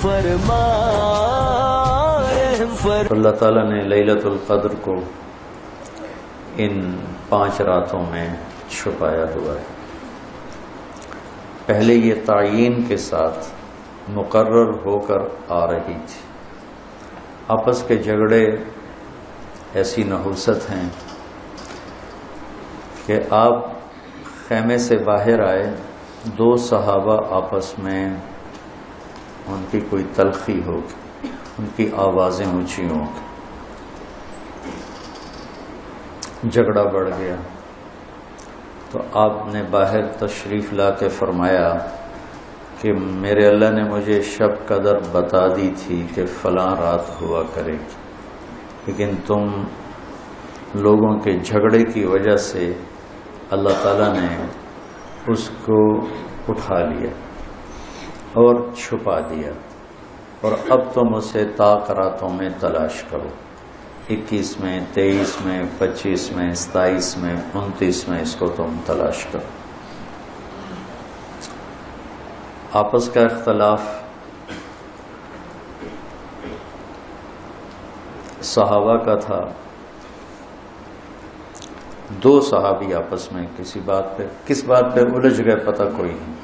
فرما اللہ تعالیٰ نے لیلۃ القدر کو ان 5 راتوں میں چھپایا ہوا ہے۔ پہلے یہ تعیین کے ساتھ مقرر ہو کر آ رہی تھی۔ آپس کے جھگڑے ایسی نحوست ہیں کہ آپ خیمے سے باہر آئے، 2 صحابہ آپس میں ان کی کوئی تلخی ہوگی، ان کی آوازیں اونچی ہوں گی، جھگڑا بڑھ گیا تو آپ نے باہر تشریف لا کے فرمایا کہ میرے اللہ نے مجھے شب قدر بتا دی تھی کہ فلاں رات ہوا کرے گی، لیکن تم لوگوں کے جھگڑے کی وجہ سے اللہ تعالیٰ نے اس کو اٹھا لیا اور چھپا دیا، اور اب تم اسے طاق راتوں میں تلاش کرو، 21 میں، 23 میں، 25 میں، 27 میں، 29 میں اس کو تم تلاش کرو۔ آپس کا اختلاف صحابہ کا تھا، 2 صحابی آپس میں کس بات پہ الجھ گئے پتہ کوئی نہیں۔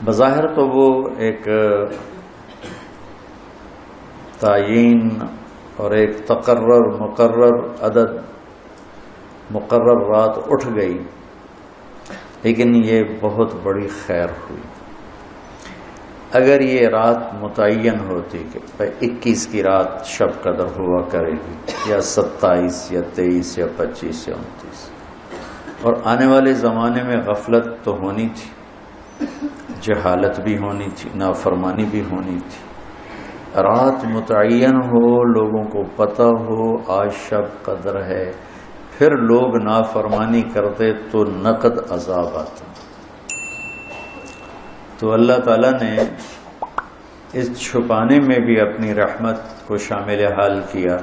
بظاہر تو وہ ایک تعیین اور ایک مقرر عدد، مقرر رات اٹھ گئی، لیکن یہ بہت بڑی خیر ہوئی۔ اگر یہ رات متعین ہوتی کہ 21 کی رات شب قدر ہوا کرے گی، یا 27 یا 23 یا 25 یا 29، اور آنے والے زمانے میں غفلت تو ہونی تھی، جہالت بھی ہونی تھی، نافرمانی بھی ہونی تھی، رات متعین ہو، لوگوں کو پتہ ہو آج شب قدر ہے، پھر لوگ نافرمانی کرتے تو نقد عذاب آتا۔ تو اللہ تعالیٰ نے اس چھپانے میں بھی اپنی رحمت کو شامل حال کیا۔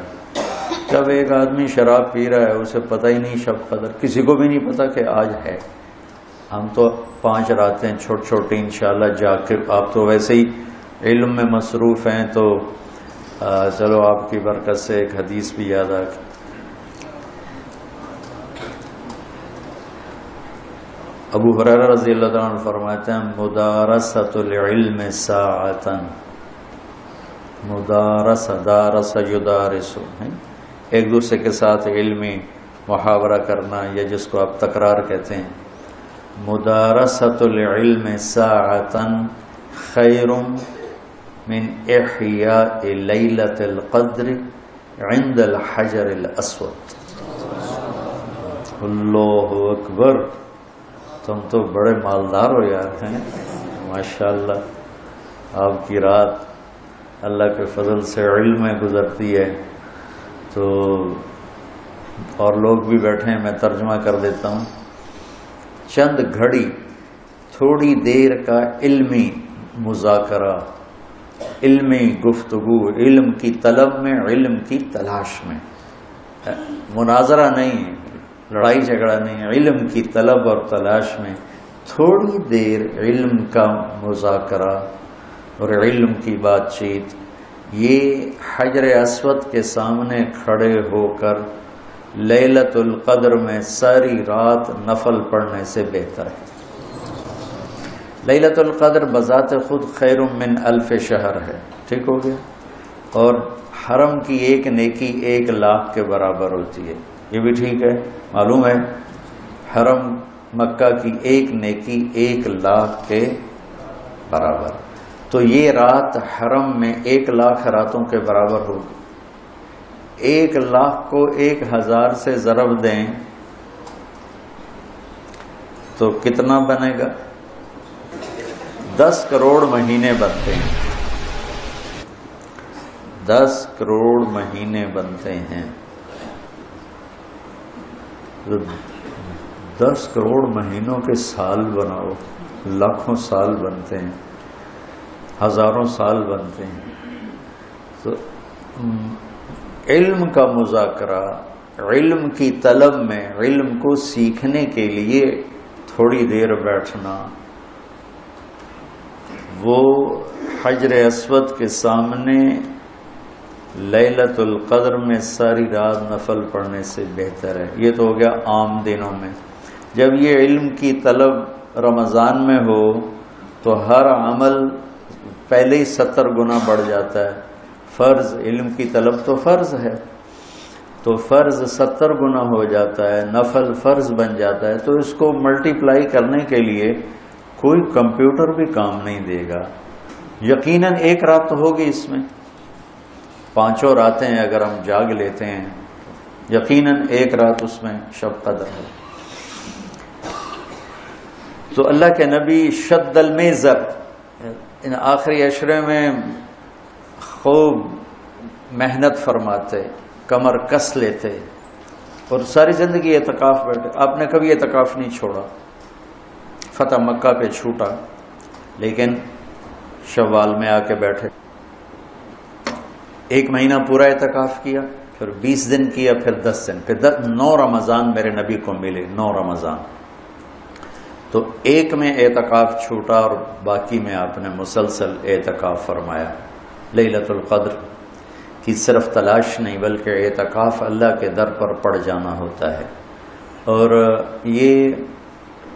جب ایک آدمی شراب پی رہا ہے، اسے پتہ ہی نہیں شب قدر، کسی کو بھی نہیں پتہ کہ آج ہے۔ ہم تو 5 راتیں چھوٹی انشاءاللہ جا کے، آپ تو ویسے ہی علم میں مصروف ہیں، تو چلو آپ کی برکت سے ایک حدیث بھی یاد آ گئی۔ ابو ہریرہ رضی اللہ عنہ فرماتے ہیں مدارسۃ العلم ساعۃ، دارس یدارس، ایک دوسرے کے ساتھ علمی محاورہ کرنا، یا جس کو آپ تکرار کہتے ہیں، مدارسۃ العلم ساعۃ خیر من احیاء لیلۃ القدر عند الحجر الاسود۔ اللہ اکبر، تم تو بڑے مالدار ہو یار ہیں، ماشاءاللہ۔ آپ کی رات اللہ کے فضل سے علم میں گزرتی ہے، تو اور لوگ بھی بیٹھے ہیں، میں ترجمہ کر دیتا ہوں۔ چند گھڑی، تھوڑی دیر کا علمی مذاکرہ، علمی گفتگو، علم کی طلب میں، علم کی تلاش میں، مناظرہ نہیں، لڑائی جھگڑا نہیں، علم کی طلب اور تلاش میں تھوڑی دیر علم کا مذاکرہ اور علم کی بات چیت، یہ حجر اسود کے سامنے کھڑے ہو کر لیلۃ القدر میں ساری رات نفل پڑھنے سے بہتر ہے۔ لیلۃ القدر بذات خود خیر من 1000 شہر ہے، ٹھیک ہو گیا، اور حرم کی ایک نیکی 1,00,000 کے برابر ہوتی ہے، یہ بھی ٹھیک ہے، معلوم ہے، حرم مکہ کی ایک نیکی 1,00,000 کے برابر، تو یہ رات حرم میں 1,00,000 راتوں کے برابر ہوگی۔ 1,00,000 کو 1,000 سے ضرب دیں تو کتنا بنے گا؟ 10 کروڑ مہینے بنتے ہیں، 10 کروڑ مہینے بنتے ہیں، 10 کروڑ مہینوں کے سال بناؤ، لاکھوں سال بنتے ہیں، ہزاروں سال بنتے ہیں۔ تو علم کا مذاکرہ، علم کی طلب میں، علم کو سیکھنے کے لیے تھوڑی دیر بیٹھنا، وہ حجر اسود کے سامنے لیلۃ القدر میں ساری رات نفل پڑھنے سے بہتر ہے. یہ تو ہو گیا عام دنوں میں. جب یہ علم کی طلب رمضان میں ہو تو ہر عمل پہلے ہی 70 گنا بڑھ جاتا ہے. فرض علم کی طلب تو فرض ہے تو فرض 70 گنا ہو جاتا ہے, نفل فرض بن جاتا ہے. تو اس کو ملٹیپلائی کرنے کے لیے کوئی کمپیوٹر بھی کام نہیں دے گا. یقیناً ایک رات تو ہوگی اس میں, 5 راتیں اگر ہم جاگ لیتے ہیں یقیناً ایک رات اس میں شب قدر ہے. تو اللہ کے نبی شد المیزر ان آخری عشرے میں خوب محنت فرماتے, کمر کس لیتے اور ساری زندگی اعتکاف بیٹھے. آپ نے کبھی اعتکاف نہیں چھوڑا. فتح مکہ پہ چھوٹا لیکن شوال میں آ کے بیٹھے, 1 مہینہ پورا اعتکاف کیا, پھر 20 دن کیا, پھر 10 دن, پھر 9 رمضان میرے نبی کو ملے. 9 رمضان تو ایک میں اعتکاف چھوٹا اور باقی میں آپ نے مسلسل اعتکاف فرمایا. لیلۃ القدر کی صرف تلاش نہیں بلکہ اعتکاف اللہ کے در پر پڑ جانا ہوتا ہے. اور یہ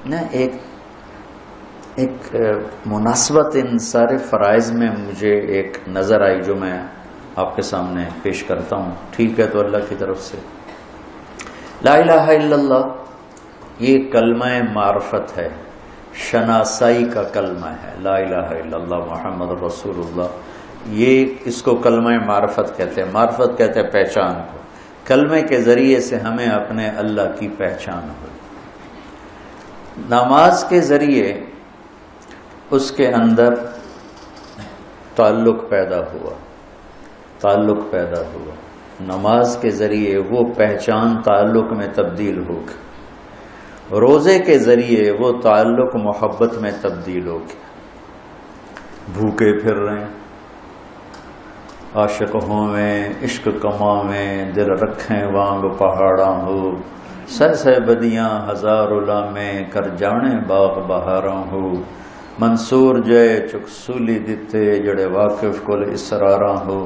نا ایک مناسبت ان سارے فرائض میں مجھے ایک نظر آئی جو میں آپ کے سامنے پیش کرتا ہوں. ٹھیک ہے, تو اللہ کی طرف سے لا الہ الا اللہ یہ کلمہ معرفت ہے, شناسائی کا کلمہ ہے. لا الہ الا اللہ محمد رسول اللہ, یہ اس کو کلمہ معرفت کہتے ہیں. معرفت کہتے ہیں پہچان کو. کلمے کے ذریعے سے ہمیں اپنے اللہ کی پہچان ہوئی. نماز کے ذریعے اس کے اندر تعلق پیدا ہوا. نماز کے ذریعے وہ پہچان تعلق میں تبدیل ہوگی. روزے کے ذریعے وہ تعلق محبت میں تبدیل ہوگی. بھوکے پھر رہے ہیں, عاشق ہوویں عشق کماویں, دل رکھیں وانگ پہاڑاں ہو, سہ بدیاں ہزار علامیں, کر جانے باغ بہاراں ہو. منصور جے چکسولی دتے جڑے واقف کل اسراراں ہو.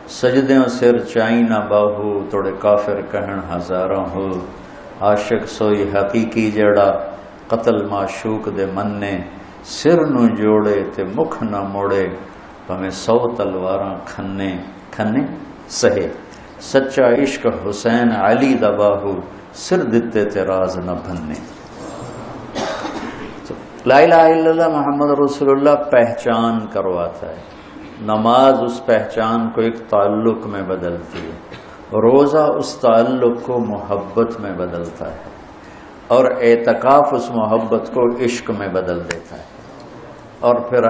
سجدیوں سر چائی نہ باہو, توڑے کافر کہن ہزاراں ہو. عاشق سوئی حقیقی جڑا قتل معشوق دے مننے, سر نو جوڑے تے مکھ نہ موڑے, پمیں 100 تلواراں کھنے سہے. سچا عشق حسین علی دا باہو, سر دتے تے راز نہ بھنے. لا الہ الا اللہ محمد رسول اللہ پہچان کرواتا ہے. نماز اس پہچان کو ایک تعلق میں بدلتی ہے. روزہ اس تعلق کو محبت میں بدلتا ہے, اور اعتکاف اس محبت کو عشق میں بدل دیتا ہے. اور پھر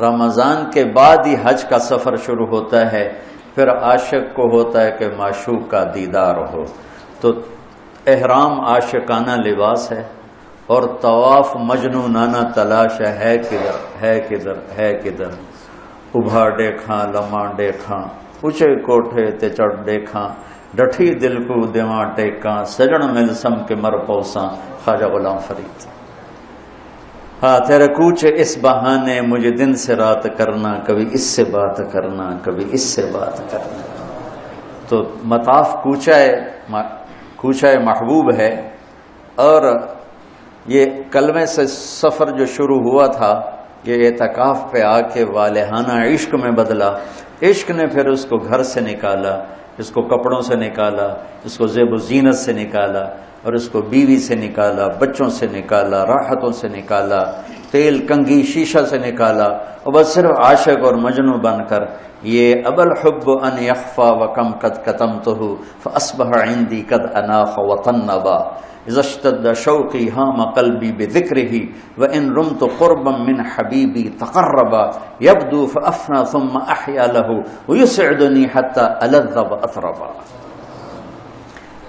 رمضان کے بعد ہی حج کا سفر شروع ہوتا ہے. پھر عاشق کو ہوتا ہے کہ معشوق کا دیدار ہو. تو احرام عاشقانہ لباس ہے اور طواف مجنونانہ تلاش ہے کدھر. ابھا دیکھاں لمحہ دیکھاں, اونچے کوٹھے تے چڑھ دیکھاں, ڈٹھی دل کو دیواں ٹیکاں, سجن ملسم کے مر پوساں. خواجہ غلام فرید. ہاں تیرے کوچے اس بہانے, مجھے دن سے رات کرنا, کبھی اس سے بات کرنا, کبھی اس سے بات کرنا. تو مطاف کوچہ محبوب ہے. اور یہ کلمے سے سفر جو شروع ہوا تھا یہ اعتکاف پہ آ کے والہانہ عشق میں بدلا. عشق نے پھر اس کو گھر سے نکالا, اس کو کپڑوں سے نکالا, اس کو زیب و زینت سے نکالا, اور اس کو بیوی سے نکالا, بچوں سے نکالا, راحتوں سے نکالا, تیل کنگھی شیشہ سے نکالا, اور بس صرف عاشق اور مجنو بن کر یہ ابل حب ان یخفا وکم قد کتمتہ فاصبح عندی قد اناخ وطنبا. اذا اشتد شوقی ہام قلبی بذکرہ وان رمت قربا من حبیبی تقربا. یبدو فافنا ثم احیا لہ ویسعدنی حتی الذ واطربا.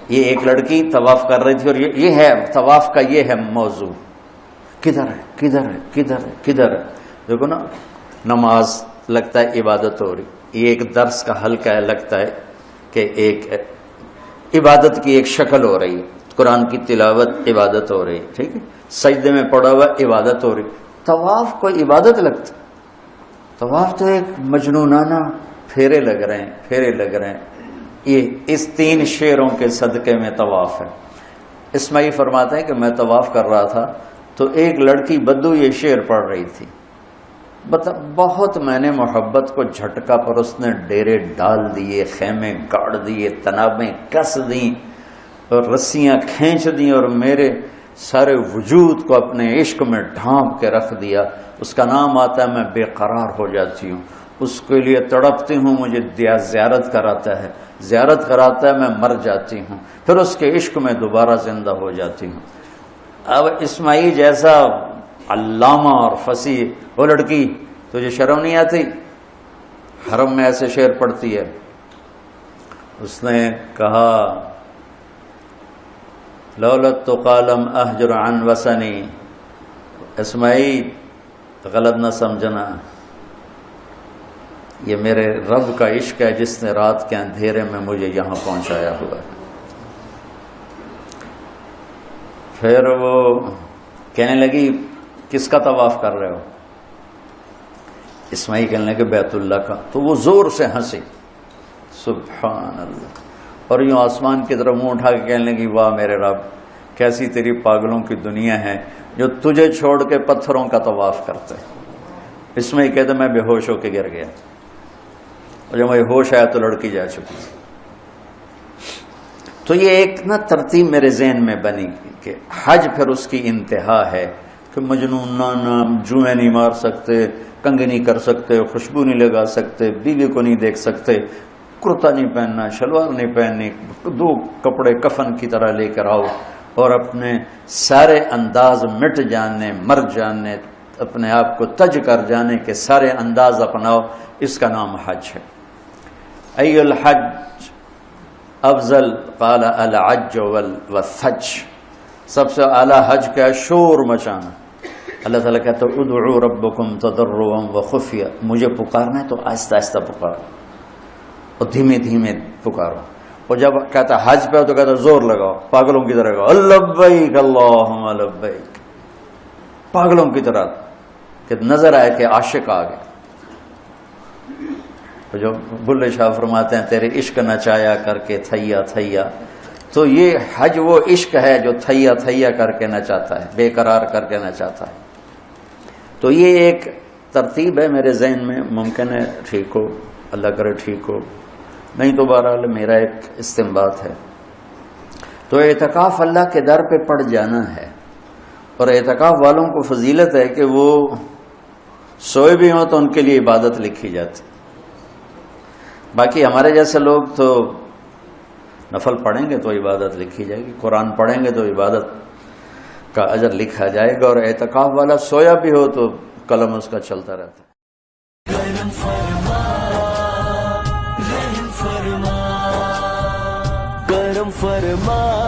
یہ ایک لڑکی طواف کر رہی تھی, اور یہ ہے طواف کا یہ ہے موضوع. کدھر ہے کدھر ہے کدھر ہے کدھر ہے. دیکھو نا, نماز لگتا ہے عبادت ہو رہی, یہ ایک درس کا حلقہ ہے, لگتا ہے کہ ایک عبادت کی ایک شکل ہو رہی ہے. قرآن کی تلاوت عبادت ہو رہی, ٹھیک ہے, سجدے میں پڑا ہوا عبادت ہو رہی. طواف کو عبادت لگتا, طواف تو ایک مجنونانہ پھیرے لگ رہے ہیں. یہ اس 3 شعروں کے صدقے میں طواف ہے. اسماعیل فرماتے ہیں کہ میں طواف کر رہا تھا تو ایک لڑکی بدو یہ شعر پڑھ رہی تھی. بہت میں نے محبت کو جھٹکا پر اس نے ڈیرے ڈال دیے، خیمے گاڑ دیے، تنابیں کس دیں اور رسیاں کھینچ دیں اور میرے سارے وجود کو اپنے عشق میں ڈھانپ کے رکھ دیا. اس کا نام آتا ہے میں بے قرار ہو جاتی ہوں، اس کے لیے تڑپتی ہوں، مجھے زیارت کراتا ہے میں مر جاتی ہوں، پھر اس کے عشق میں دوبارہ زندہ ہو جاتی ہوں. اب اسماعیل جیسا علامہ اور فصیح، وہ لڑکی تجھے شرم نہیں آتی حرم میں ایسے شعر پڑھتی ہے؟ اس نے کہا لولت تو قالم احجر عن وسنی. اسماعیل غلط نہ سمجھنا، یہ میرے رب کا عشق ہے جس نے رات کے اندھیرے میں مجھے یہاں پہنچایا ہوا ہے. پھر وہ کہنے لگی کس کا طواف کر رہے ہو؟ اسماعیل کہنے لگے بیت اللہ کا. تو وہ زور سے ہنسی، سبحان اللہ، اور یوں آسمان کی طرف منہ اٹھا کے کہنے لگی واہ میرے رب، کیسی تیری پاگلوں کی دنیا ہے جو تجھے چھوڑ کے پتھروں کا طواف کرتے. اسماعیل کہتے میں بے ہوش ہو کے گر گیا، اور جب مجھے ہوش آیا تو لڑکی جا چکی. تو یہ ایک ترتیب میرے ذہن میں بنی کہ حج پھر اس کی انتہا ہے کہ مجنونانہ جوئیں نہیں مار سکتے، کنگھی نہیں کر سکتے، خوشبو نہیں لگا سکتے، بیوی کو نہیں دیکھ سکتے، کرتا نہیں پہننا، شلوار نہیں پہننی، 2 کپڑے کفن کی طرح لے کر آؤ اور اپنے سارے انداز مٹ جانے، مر جانے، اپنے آپ کو تج کر جانے کے سارے انداز اپناؤ. اس کا نام حج ہے. ای الحج افضل قال العج والثج. سب سے اعلیٰ حج کیا ہے؟ شور مچانا. اللہ تعالیٰ کہتا ہے ادعوا ربکم تضرعا وخفیا، مجھے پکارنا ہے تو آہستہ آہستہ پکارو اور دھیمے دھیمے پکارو. اور جب کہتا ہے حج پہ تو کہتا ہے زور لگاؤ، پاگلوں کی طرح کہو لبیک اللہم لبیک، پاگلوں کی طرح کہ نظر آئے کہ عاشق آ گئے. جو بلے شاہ فرماتے ہیں تیرے عشق نچایا کر کے تھیا تھیا، تو یہ حج وہ عشق ہے جو تھیا تھیا کر کے نچاتا ہے، بے قرار کر کے نچاتا ہے. تو یہ ایک ترتیب ہے میرے ذہن میں، ممکن ہے ٹھیک ہو، اللہ کرے ٹھیک ہو، نہیں تو بہرحال میرا ایک استنباط ہے. تو اعتکاف اللہ کے در پہ پڑ جانا ہے، اور اعتکاف والوں کو فضیلت ہے کہ وہ سوئے بھی ہوں تو ان کے لیے عبادت لکھی جاتی. باقی ہمارے جیسے لوگ تو نفل پڑھیں گے تو عبادت لکھی جائے گی، قرآن پڑھیں گے تو عبادت کا اجر لکھا جائے گا، اور اعتکاف والا سویا بھی ہو تو قلم اس کا چلتا رہتا ہے. کرم فرما